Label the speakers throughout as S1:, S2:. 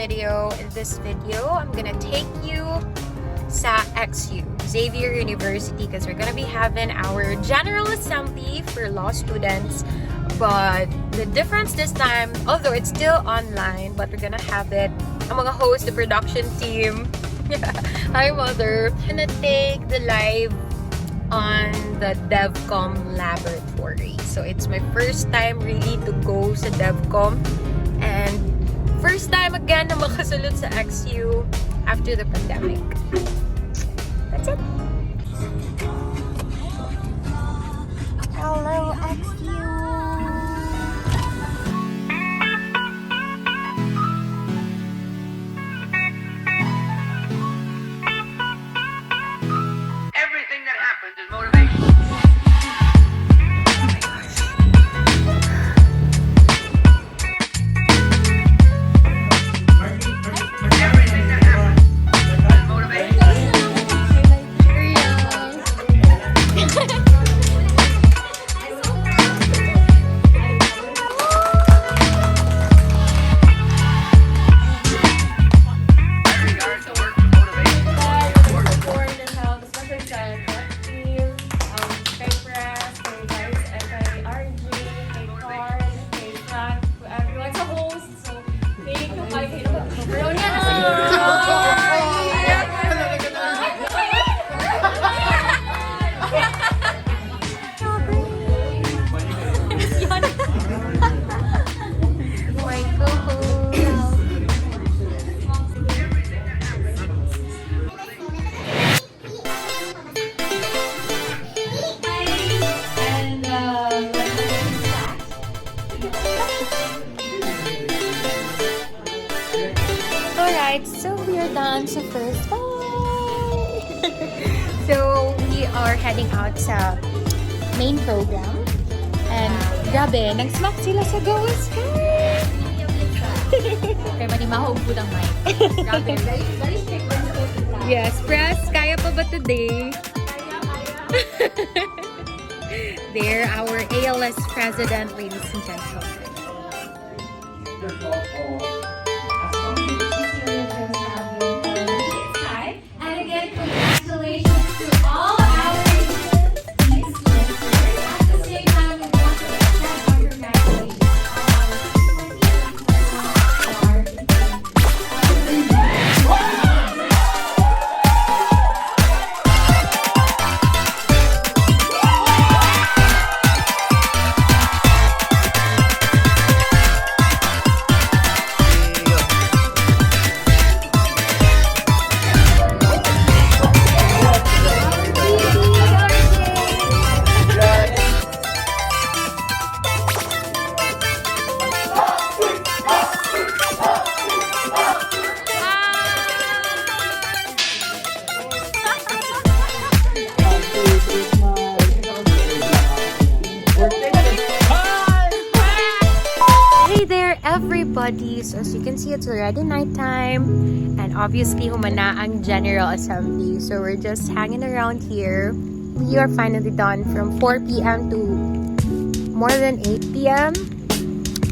S1: video. In this video, I'm gonna take you sa XU, Xavier University, because we're gonna be having our General Assembly for law students. But the difference this time, although it's still online, but we're gonna have it. I'm gonna host the production team. Hi, Mother. I'm gonna take the live on the DevCom laboratory. So it's my first time really to go sa DevCom. And first time again na makasulod sa XU after the pandemic. That's it. Hello, XU. Alright, so we are done sa first bye! So, we are heading out sa main program. And, grabe, nag-smack sila sa Go Sky!
S2: Kaya manimahog po ng mic. Grabe, very strict.
S1: Yes, press, kaya pa ba today? They're our ALS president, ladies and gentlemen. Everybody, so as you can see, it's already nighttime, and obviously humana ang General Assembly, so we're just hanging around here. We are finally done from 4 p.m. to more than 8 p.m.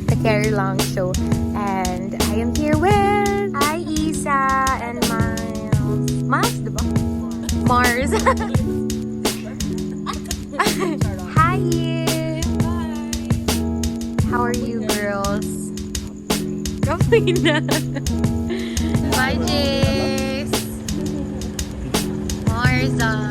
S1: the carry long show, and I am here with Isa and Miles, diba? Mars. Hi. How are you girls? Kapoy na. Bye, Jace. Marza.